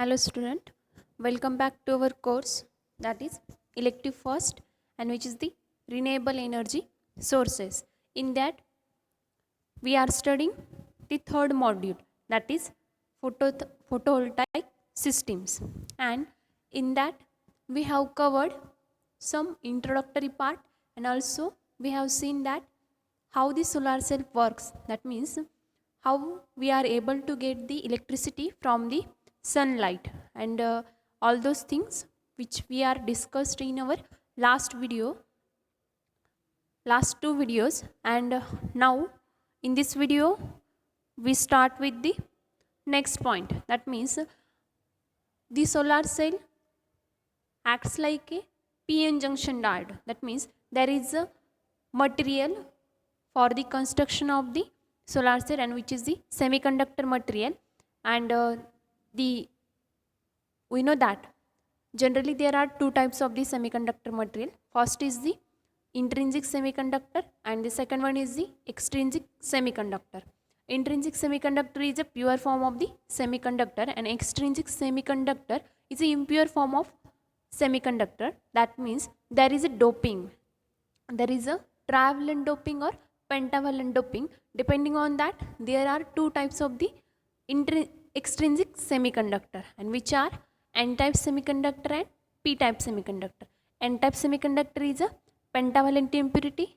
Hello student, welcome back to our course that is elective first and which is the renewable energy sources. In that we are studying the third module that is photovoltaic systems, and in that we have covered some introductory part, and also we have seen that how the solar cell works, that means how we are able to get the electricity from the sunlight, and all those things which we are discussed in our last two videos. And now in this video we start with the next point, that means the solar cell acts like a PN junction diode. That means there is a material for the construction of the solar cell, and which is the semiconductor material. And the we know that generally there are two types of the semiconductor material. First is the intrinsic semiconductor and the second one is the extrinsic semiconductor. Intrinsic semiconductor is a pure form of the semiconductor, and extrinsic semiconductor is an impure form of semiconductor. That means there is a doping, there is a trivalent doping or pentavalent doping. Depending on that, there are two types of the extrinsic semiconductor, and which are n-type semiconductor and p-type semiconductor. N-type semiconductor is a pentavalent impurity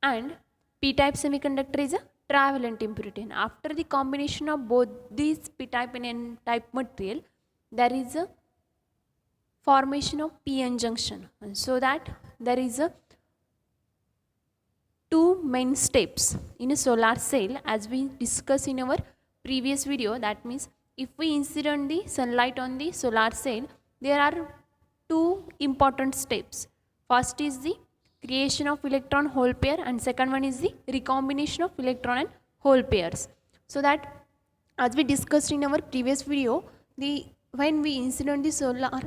and p-type semiconductor is a trivalent impurity. And after the combination of both these p-type and n-type material, there is a formation of PN junction, and so that there is a two main steps in a solar cell as we discussed in our previous video. That means if we incident the sunlight on the solar cell, there are two important steps. First is the creation of electron hole pair, and second one is the recombination of electron and hole pairs. So that as we discussed in our previous video, when we incident the solar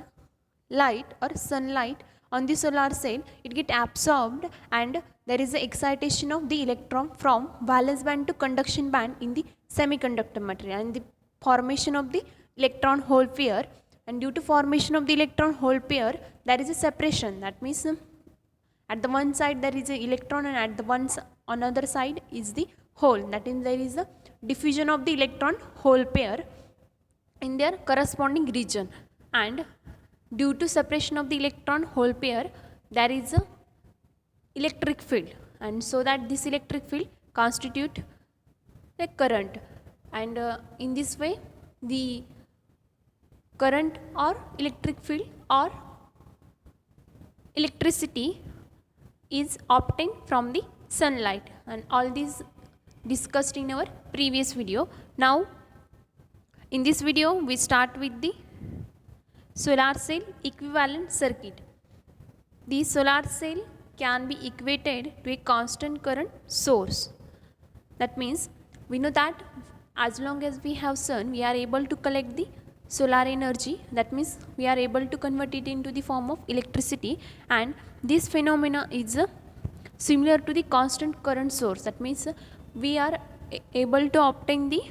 light or sunlight on the solar cell, it get absorbed and there is the excitation of the electron from valence band to conduction band in the semiconductor material, and the formation of the electron hole pair. And due to formation of the electron hole pair, there is a separation. That means at the one side there is an electron, and at the another side is the hole. That means there is a diffusion of the electron hole pair in their corresponding region, and due to separation of the electron hole pair, there is a electric field, and so that this electric field constitute a current. And in this way the current or electric field or electricity is obtained from the sunlight, and all these discussed in our previous video. Now in this video we start with the solar cell equivalent circuit. The solar cell can be equated to a constant current source. That means we know that as long as we have sun, we are able to collect the solar energy. That means we are able to convert it into the form of electricity, and this phenomena is similar to the constant current source. That means we are able to obtain the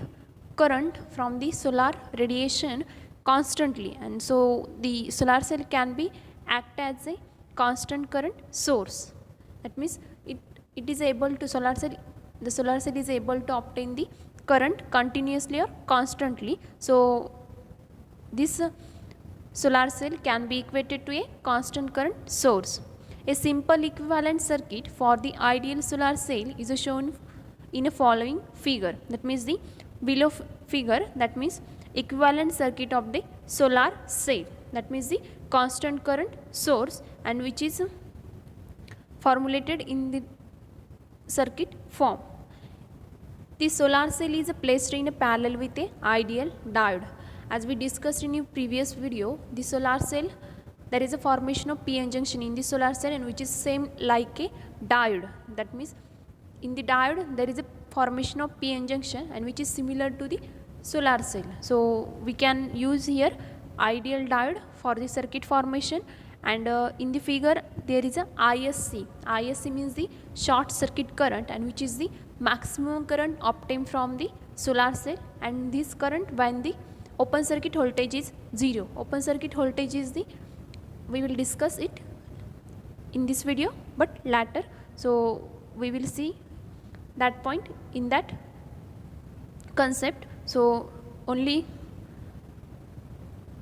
current from the solar radiation constantly, and so the solar cell can be act as a constant current source. That means it is able to the solar cell is able to obtain the current continuously or constantly. So this solar cell can be equated to a constant current source. A simple equivalent circuit for the ideal solar cell is shown in a following figure. That means the below figure, that means equivalent circuit of the solar cell, that means the constant current source, and which is formulated in the circuit form. The solar cell is placed in a parallel with a ideal diode. As we discussed in a previous video, the solar cell, there is a formation of PN junction in the solar cell, and which is same like a diode. That means in the diode there is a formation of PN junction, and which is similar to the solar cell. So we can use here ideal diode for the circuit formation. And in the figure there is a ISC. ISC means the short circuit current, and which is the maximum current obtained from the solar cell, and this current when the open circuit voltage is 0. Open circuit voltage is the, we will discuss it in this video but later, so we will see that point in that concept. So only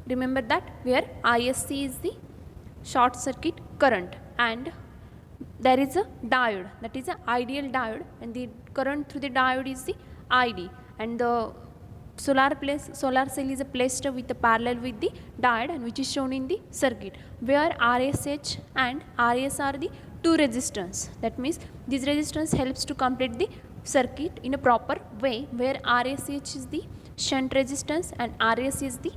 remember that where ISC is the short circuit current and there is a diode, that is an ideal diode, and the current through the diode is the ID, and the solar cell is placed with the parallel with the diode and which is shown in the circuit, where RSH and RS are the two resistance. That means this resistance helps to complete the circuit in a proper way, where RSH is the shunt resistance and RS is the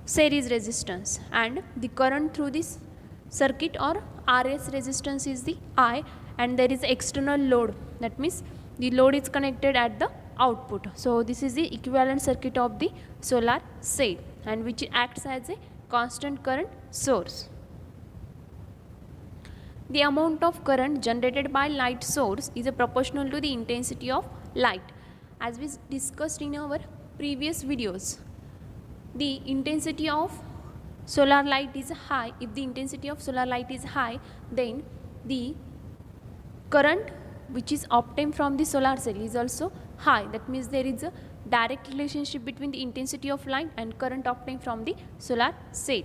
series resistance, and the current through this circuit or RS resistance is the I, and there is external load, that means the load is connected at the output. So this is the equivalent circuit of the solar cell, and which acts as a constant current source. The amount of current generated by light source is proportional to the intensity of light. As we discussed in our previous videos, the intensity of solar light is high. If the intensity of solar light is high, then the current which is obtained from the solar cell is also high. That means there is a direct relationship between the intensity of light and current obtained from the solar cell.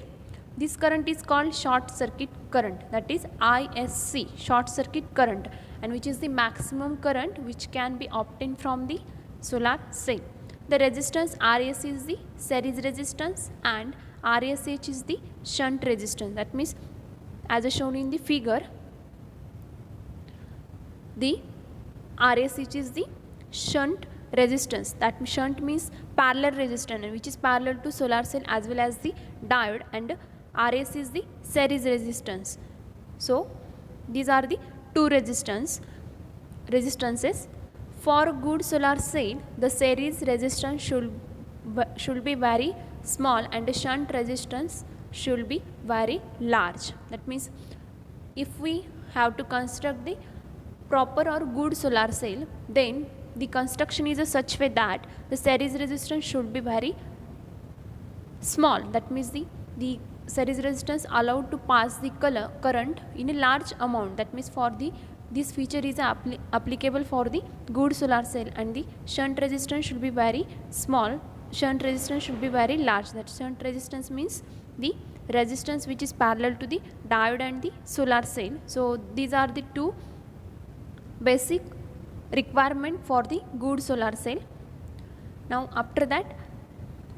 This current is called short circuit current, that is ISC, short circuit current, and which is the maximum current which can be obtained from the solar cell. The resistance RS is the series resistance and RSH is the shunt resistance. That means as shown in the figure, the RSH is the shunt resistance. That shunt means parallel resistance, which is parallel to solar cell as well as the diode, and RS is the series resistance. So these are the two resistance resistances. For good solar cell, the series resistance should be very small and the shunt resistance should be very large. That means if we have to construct the proper or good solar cell, then the construction is a such way that the series resistance should be very small. That means the series resistance allowed to pass the current in a large amount. That means for the this feature is applicable for the good solar cell, and the shunt resistance should be very small, shunt resistance should be very large. That shunt resistance means the resistance which is parallel to the diode and the solar cell. So these are the two basic requirement for the good solar cell. Now after that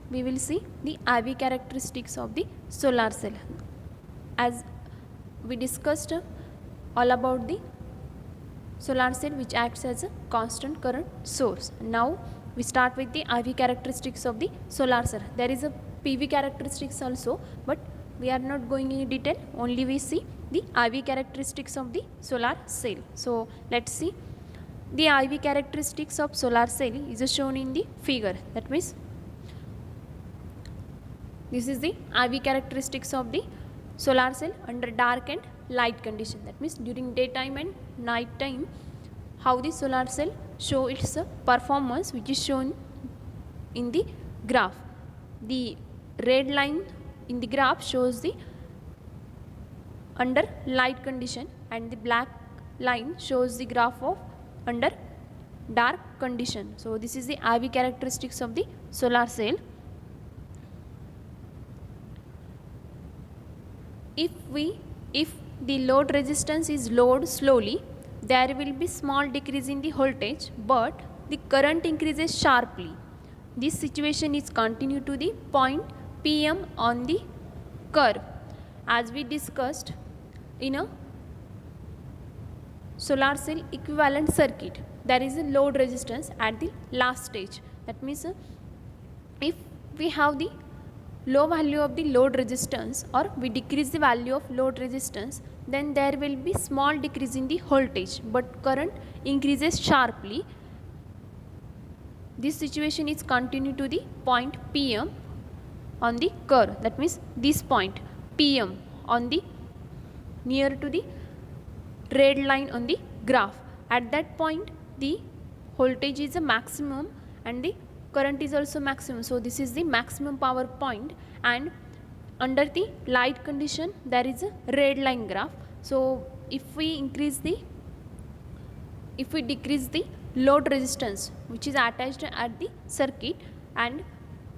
we will see the IV characteristics of the solar cell. As we discussed all about the solar cell which acts as a constant current source. Now we start with the IV characteristics of the solar cell. There is a PV characteristics also, but we are not going in detail, only we see the IV characteristics of the solar cell. So let's see. The IV characteristics of solar cell is shown in the figure. That means this is the IV characteristics of the solar cell under dark and light condition. That means during daytime and night time, how the solar cell show its performance, which is shown in the graph. The red line in the graph shows the under light condition, and the black line shows the graph of under dark condition. So this is the IV characteristics of the solar cell. If the load resistance is lowered slowly, there will be small decrease in the voltage, but the current increases sharply. This situation is continued to the point PM on the curve. As we discussed in a solar cell equivalent circuit, there is a load resistance at the last stage. That means if we have the low value of the load resistance, or we decrease the value of load resistance, then there will be small decrease in the voltage, but current increases sharply. This situation is continued to the point PM on the curve. That means this point PM on the near to the red line on the graph. At that point the voltage is a maximum and the current is also maximum, so this is the maximum power point. And under the light condition there is a red line graph. So if we decrease the load resistance which is attached at the circuit, and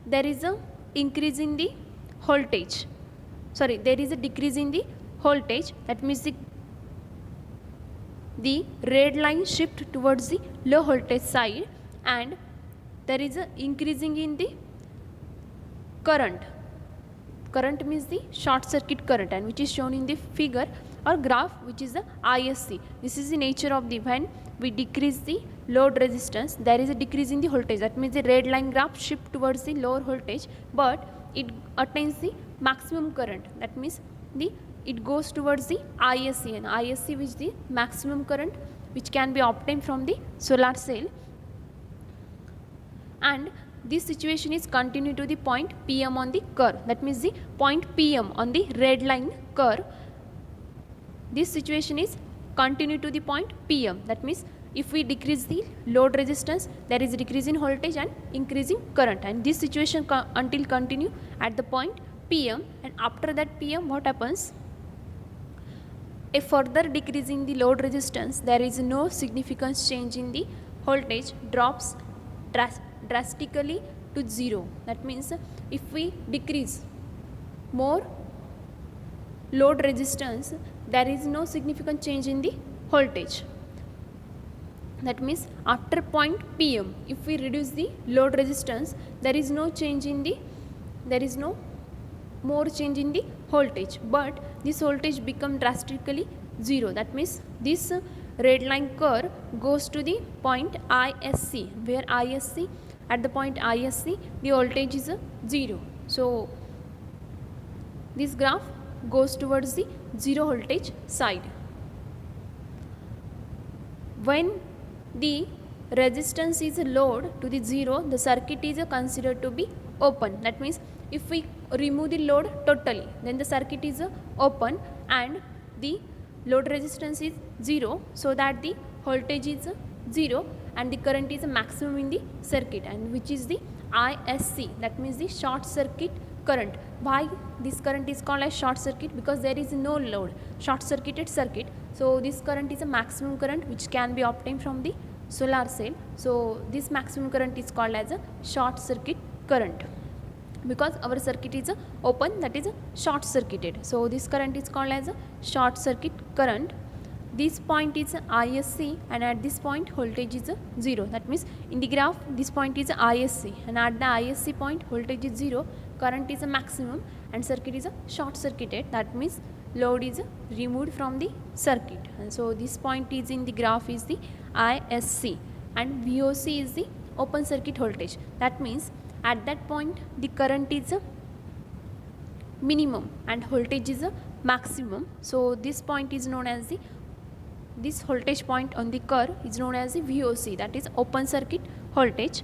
there is a increase in the voltage, sorry, there is a decrease in the voltage, that means the red line shift towards the low voltage side, and there is a increasing in the current. Current means the short circuit current, and which is shown in the figure or graph, which is the ISC. This is the nature of the, when we decrease the load resistance, there is a decrease in the voltage, that means the red line graph shift towards the lower voltage, but it attains the maximum current, that means it goes towards the ISC, and ISC which is the maximum current which can be obtained from the solar cell. And this situation is continued to the point PM on the curve, that means the point PM on the red line curve, this situation is continued to the point PM, that means if we decrease the load resistance, there is a decrease in voltage and increasing current, and this situation until continue at the point PM. And after that PM, what happens? A further decrease in the load resistance, there is no significant change in the voltage, drops drastically to zero. That means if we decrease more load resistance, there is no significant change in the voltage. That means after point PM, if we reduce the load resistance, there is no more change in the voltage, but this voltage become drastically zero. That means this red line curve goes to the point ISC, where ISC, at the point ISC the voltage is 0. So this graph goes towards the zero voltage side. When the resistance is lowered to the zero, the circuit is considered to be open. That means if we remove the load totally, then the circuit is open and the load resistance is 0, so that the voltage is 0 and the current is maximum in the circuit, and which is the ISC, that means the short circuit current. Why this current is called as short circuit? Because there is no load, short circuited circuit, so this current is a maximum current which can be obtained from the solar cell. So this maximum current is called as a short circuit current, because our circuit is open, that is short circuited. So this current is called as a short circuit current. This point is ISC, and at this point voltage is 0. That means in the graph this point is ISC, and at the ISC point voltage is 0, current is a maximum, and circuit is short circuited. That means load is removed from the circuit, and so this point is in the graph is the ISC, and VOC is the open circuit voltage. That means at that point the current is minimum and voltage is maximum. So this point is known as this voltage point on the curve is known as the VOC, that is open circuit voltage.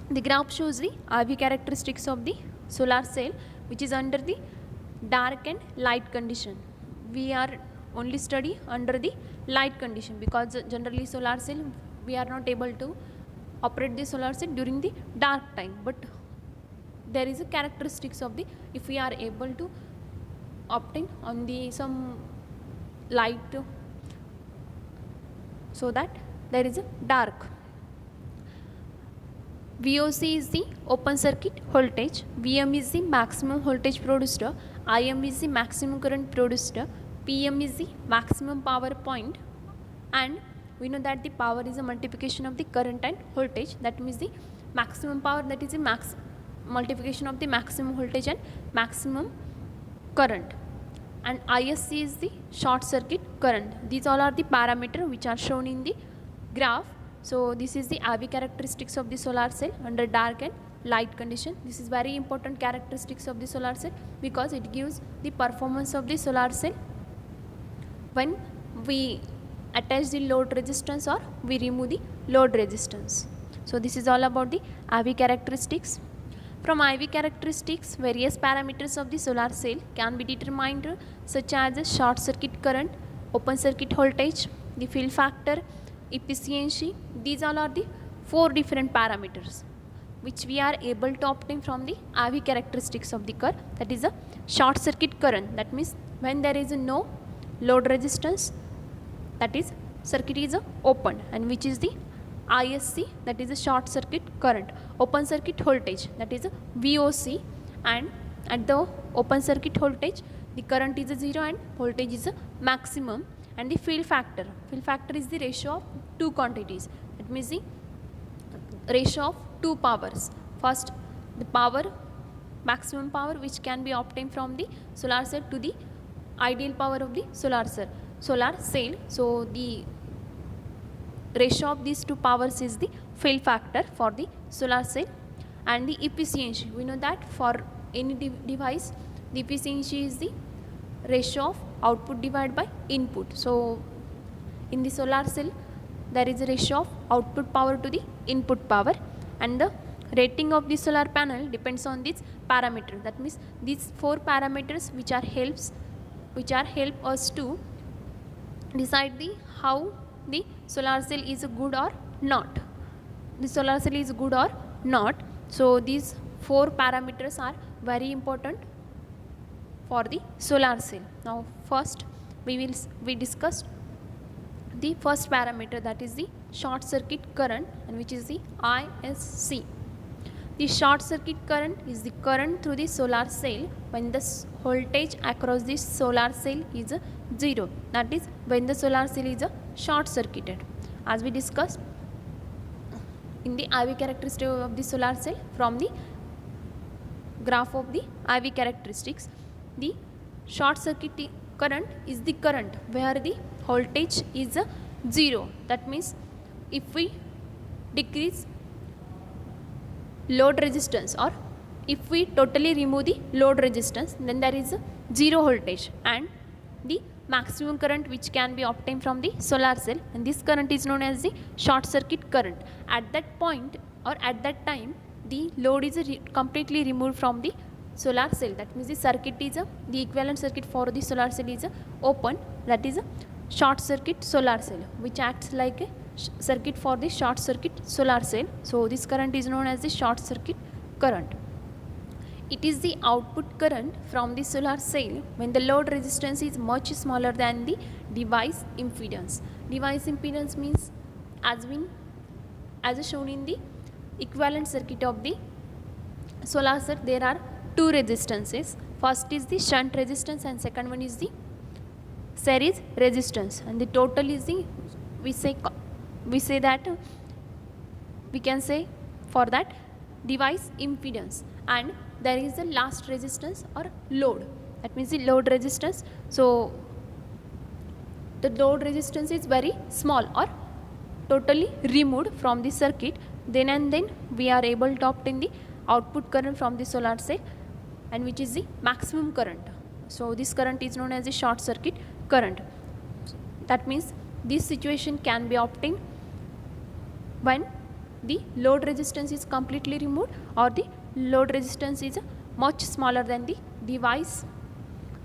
The graph shows the IV characteristics of the solar cell, which is under the dark and light condition. We are only study under the light condition, because generally solar cell we are not able to operate the solar cell during the dark time, but there is a characteristics of the, if we are able to obtain on the some light, so that there is a dark. VOC is the open circuit voltage, VM is the maximum voltage produced, IM is the maximum current produced, PM is the maximum power point, and we know that the power is a multiplication of the current and voltage. That means the maximum power, that is the multiplication of the maximum voltage and maximum current, and ISC is the short circuit current. These all are the parameters which are shown in the graph. So this is the IV characteristics of the solar cell under dark and light condition. This is very important characteristics of the solar cell, because it gives the performance of the solar cell when we attach the load resistance or we remove the load resistance. So this is all about the IV characteristics. From IV characteristics, various parameters of the solar cell can be determined, such as the short circuit current, open circuit voltage, the fill factor, efficiency. These all are the 4 different parameters. which we are able to obtain from the IV characteristics of the curve, that is a short circuit current. That means when there is no load resistance, that is circuit is open, and which is the ISC, that is a short circuit current. Open circuit voltage, that is a VOC, and at the open circuit voltage the current is a 0 and voltage is a maximum. And the fill factor is the ratio of two quantities, that means the ratio of two powers. First, the power, maximum power which can be obtained from the solar cell to the ideal power of the solar cell. So the ratio of these two powers is the fill factor for the solar cell. And the efficiency, we know that for any device the efficiency is the ratio of output divided by input. So in the solar cell there is a ratio of output power to the input power, and the rating of the solar panel depends on this parameter. That means these four parameters which are help us to decide the how the solar cell is good or not. The solar cell is good or not. So these four parameters are very important for the solar cell. Now first we discussed the first parameter, that is the short circuit current, and which is the ISC. The short circuit current is the current through the solar cell when the voltage across the solar cell is 0, that is when the solar cell is short circuited. As we discussed in the IV characteristic of the solar cell from the graph of the IV characteristics, the short circuit current is the current where the voltage is 0. That means if we decrease load resistance, or if we totally remove the load resistance, then there is 0 voltage and the maximum current which can be obtained from the solar cell, and this current is known as the short circuit current. At that point or at that time the load is completely removed from the solar cell. That means the circuit is the equivalent circuit for the solar cell is open, that is a short circuit solar cell, which acts like a circuit for the short circuit solar cell. So this current is known as the short circuit current. It is the output current from the solar cell when the load resistance is much smaller than the device impedance. Device impedance means as shown in the equivalent circuit of the solar cell, there are two resistances. First is the shunt resistance and second one is the series resistance, and the total is the we can say for that device impedance, and there is the last resistance or load, that means the load resistance. So the load resistance is very small or totally removed from the circuit, then and then we are able to obtain the output current from the solar cell, and which is the maximum current. So this current is known as the short circuit current. That means this situation can be obtained when the load resistance is completely removed or the load resistance is much smaller than the device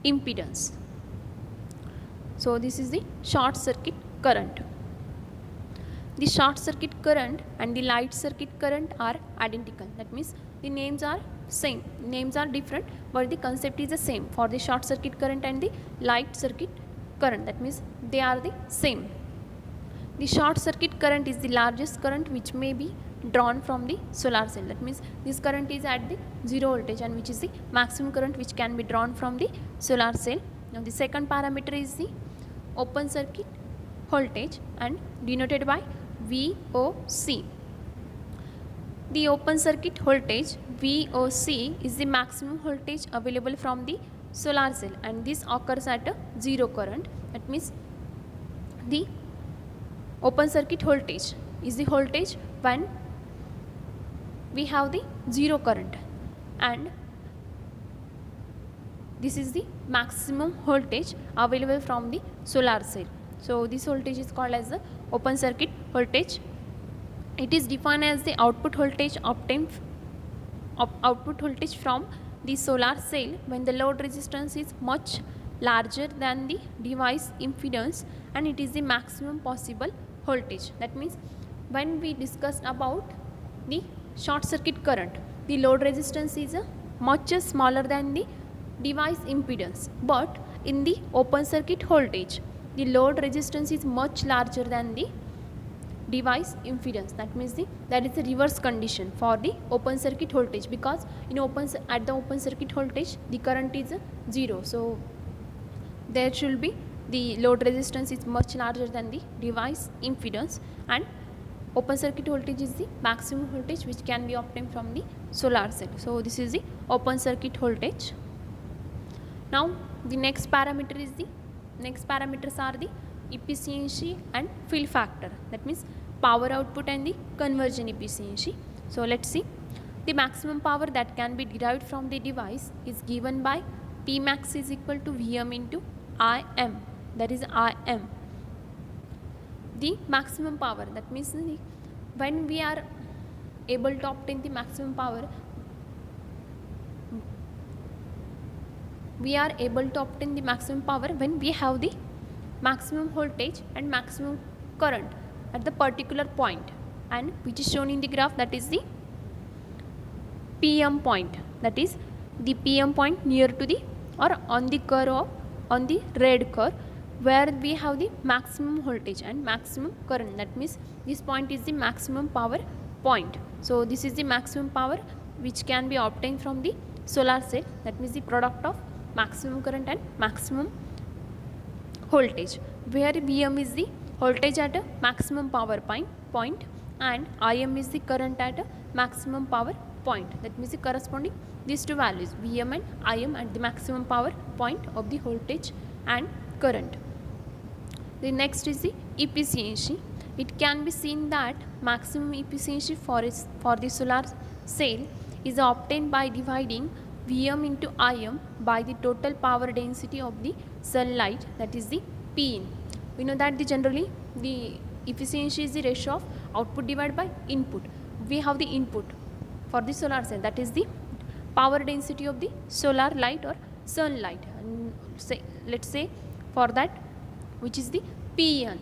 impedance. So this is the short circuit current. The short circuit current and the light circuit current are identical. That means the names are same, names are different, but the concept is the same for the short circuit current and the light circuit current. That means they are the same. The short circuit current is the largest current which may be drawn from the solar cell. That means this current is at the 0 voltage, and which is the maximum current which can be drawn from the solar cell. Now the second parameter is the open circuit voltage and denoted by VOC. The open circuit voltage VOC is the maximum voltage available from the solar cell, and this occurs at a 0 current. That means the open circuit voltage is the voltage when we have the 0 current, and this is the maximum voltage available from the solar cell. So this voltage is called as the open circuit voltage. It is defined as the output voltage obtained from the solar cell when the load resistance is much larger than the device impedance, and it is the maximum possible voltage. That means when we discussed about the short circuit current, the load resistance is much smaller than the device impedance, but in the open circuit voltage the load resistance is much larger than the device impedance. That means that is a reverse condition for the open circuit voltage, because at the open circuit voltage the current is 0, so there should be the load resistance is much larger than the device impedance, and open circuit voltage is the maximum voltage which can be obtained from the solar cell. So this is the open circuit voltage. Now the next parameters are the efficiency and fill factor, that means power output and the conversion efficiency. So let's see. The maximum power that can be derived from the device is given by P max is equal to Vm into Im, that is Im. The maximum power, that means when we are able to obtain the maximum power, when we have the maximum voltage and maximum current at the particular point, and which is shown in the graph, that is the PM point, that is the PM point near to the or on the curve, on the red curve, where we have the maximum voltage and maximum current. That means this point is the maximum power point. So this is the maximum power which can be obtained from the solar cell, that means the product of maximum current and maximum voltage, where Vm is the voltage at a maximum power point and Im is the current at a maximum power point. That means the corresponding these two values, Vm and Im, at the maximum power point of the voltage and current. The next is the efficiency. It can be seen that maximum efficiency for the solar cell is obtained by dividing Vm into Im by the total power density of the sunlight, that is the Pin. We know that generally the efficiency is the ratio of output divided by input. We have the input for the solar cell, that is the power density of the solar light or sunlight, and let's say for that, which is the Pin.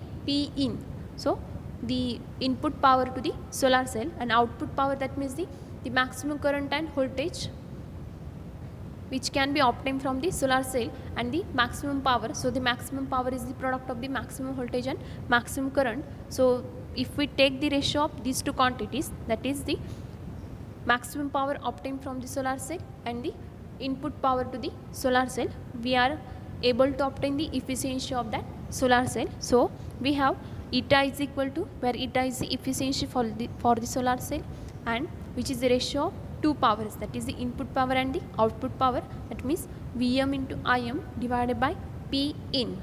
So the input power to the solar cell, and output power, that means the maximum current and voltage which can be obtained from the solar cell, and the maximum power. So the maximum power is the product of the maximum voltage and maximum current. So if we take the ratio of these two quantities, that is the maximum power obtained from the solar cell and the input power to the solar cell, we are able to obtain the efficiency of that solar cell. So we have eta is equal to, where eta is the efficiency for the solar cell, and which is the ratio of two powers, that is the input power and the output power, that means Vm into Im divided by Pin.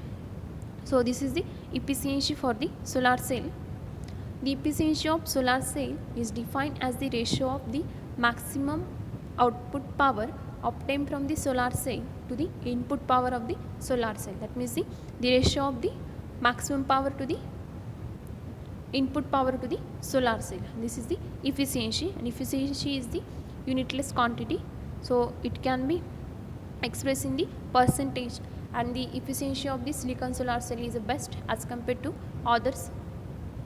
So this is the efficiency for the solar cell. The efficiency of solar cell is defined as the ratio of the maximum output power obtained from the solar cell to the input power of the solar cell. That means the ratio of the maximum power to the input power to the solar cell. This is the efficiency, and efficiency is the unitless quantity, so it can be expressed in the percentage, and the efficiency of the silicon solar cell is the best as compared to others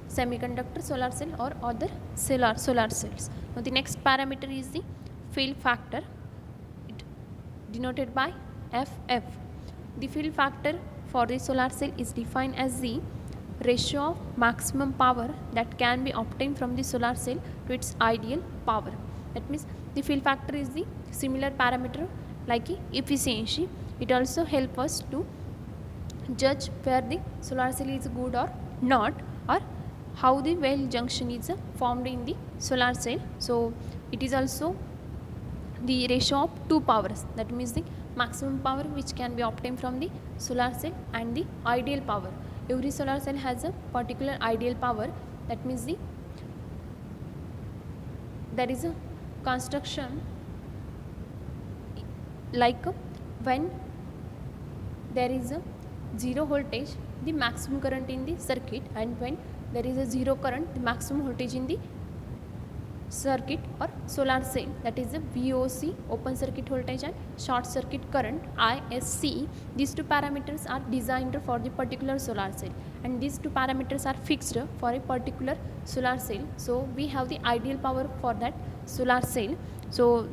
semiconductor solar cell or other solar cells. Now the next parameter is the fill factor, it denoted by FF. The fill factor for the solar cell is defined as the ratio of maximum power that can be obtained from the solar cell to its ideal power. That means the fill factor is the similar parameter like efficiency. It also helps us to judge where the solar cell is good or not, or how the well junction is formed in the solar cell. So it is also the ratio of two powers, that means the maximum power which can be obtained from the solar cell and the ideal power. Every solar cell has a particular ideal power, that means there is a construction like when there is a zero voltage, the maximum current in the circuit, and when there is a zero current, the maximum voltage in the circuit or solar cell, that is the VOC, open circuit voltage, and short circuit current, ISC. These two parameters are designed for the particular solar cell, and these two parameters are fixed for a particular solar cell. So we have the ideal power for that solar cell. So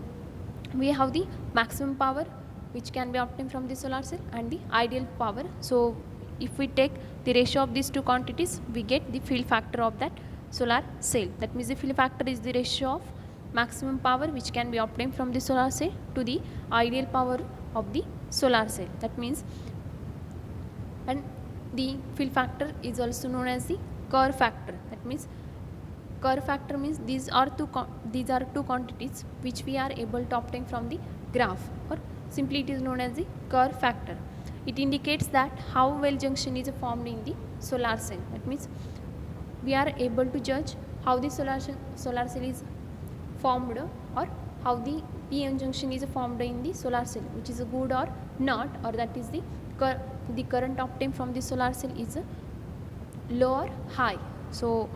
we have the maximum power which can be obtained from the solar cell and the ideal power. So if we take the ratio of these two quantities, we get the fill factor of that solar cell. That means the fill factor is the ratio of maximum power which can be obtained from the solar cell to the ideal power of the solar cell. That means, and the fill factor is also known as the Kerr factor. That means Kerr factor means these are two quantities which we are able to obtain from the graph, or simply it is known as the Kerr factor. It indicates that how well junction is formed in the solar cell. That means we are able to judge how the solar cell is formed, or how the p-n junction is formed in the solar cell, which is good or not, or that is the current obtained from the solar cell is low or high. So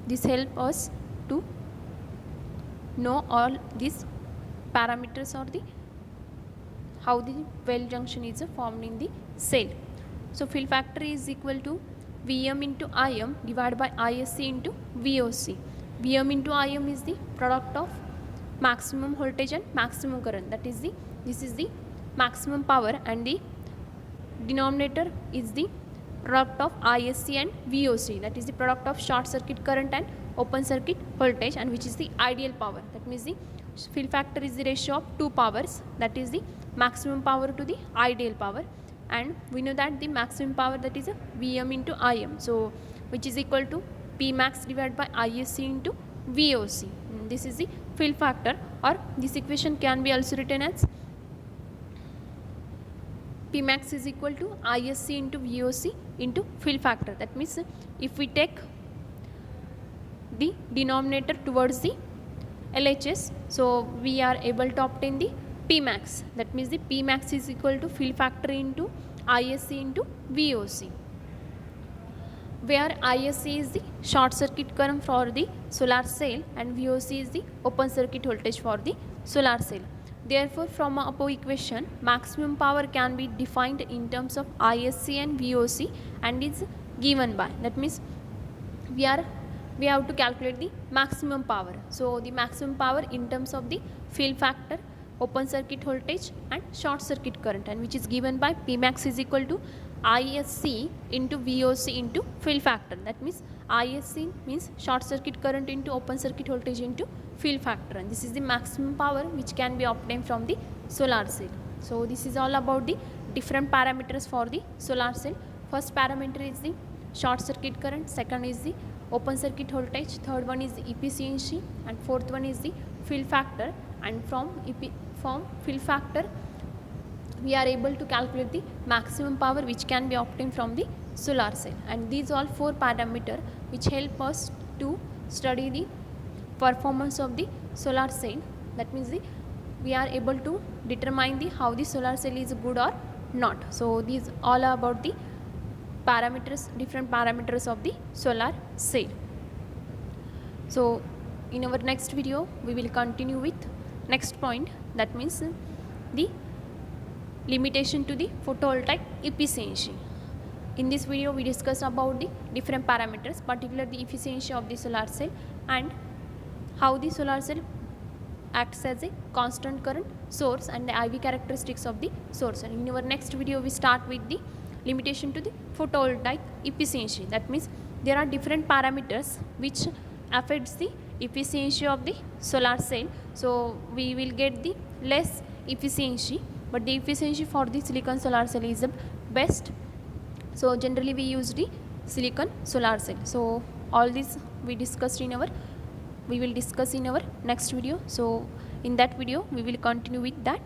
this help us to know all these parameters, or the how the well junction is formed in the cell. So fill factor is equal to Vm into Im divided by Isc into Voc. Vm into Im is the product of maximum voltage and maximum current. That is this is the maximum power, and the denominator is the product of Isc and Voc. That is the product of short circuit current and open circuit voltage, and which is the ideal power. That means the fill factor is the ratio of two powers, that is the maximum power to the ideal power, and we know that the maximum power, that is a Vm into Im, so which is equal to P max divided by Isc into Voc. This is the fill factor, or this equation can be also written as P max is equal to Isc into Voc into fill factor. That means if we take the denominator towards the LHS, so we are able to obtain the P max. That means the P max is equal to fill factor into Isc into Voc, where Isc is the short circuit current for the solar cell and Voc is the open circuit voltage for the solar cell. Therefore, from above equation, maximum power can be defined in terms of Isc and Voc, and is given by, that means we have to calculate the maximum power. So the maximum power in terms of the fill factor, open circuit voltage and short circuit current, and which is given by P max is equal to Isc into Voc into fill factor. That means Isc means short circuit current into open circuit voltage into fill factor, and this is the maximum power which can be obtained from the solar cell. So this is all about the different parameters for the solar cell. First parameter is the short circuit current, second is the open circuit voltage, third one is the efficiency, and fourth one is the fill factor. And from fill factor we are able to calculate the maximum power which can be obtained from the solar cell. And these all four parameters which help us to study the performance of the solar cell. That means we are able to determine the how the solar cell is good or not. So these all are about the parameters, different parameters of the solar cell. So in our next video we will continue with next point, that means the limitation to the photovoltaic efficiency. In this video we discussed about the different parameters, particularly the efficiency of the solar cell and how the solar cell acts as a constant current source and the IV characteristics of the source. And in our next video we start with the limitation to the photovoltaic efficiency. That means there are different parameters which affects the efficiency of the solar cell. So we will get the less efficiency, but the efficiency for the silicon solar cell is the best. So generally we use the silicon solar cell. So all this we will discuss in our next video. So in that video we will continue with that.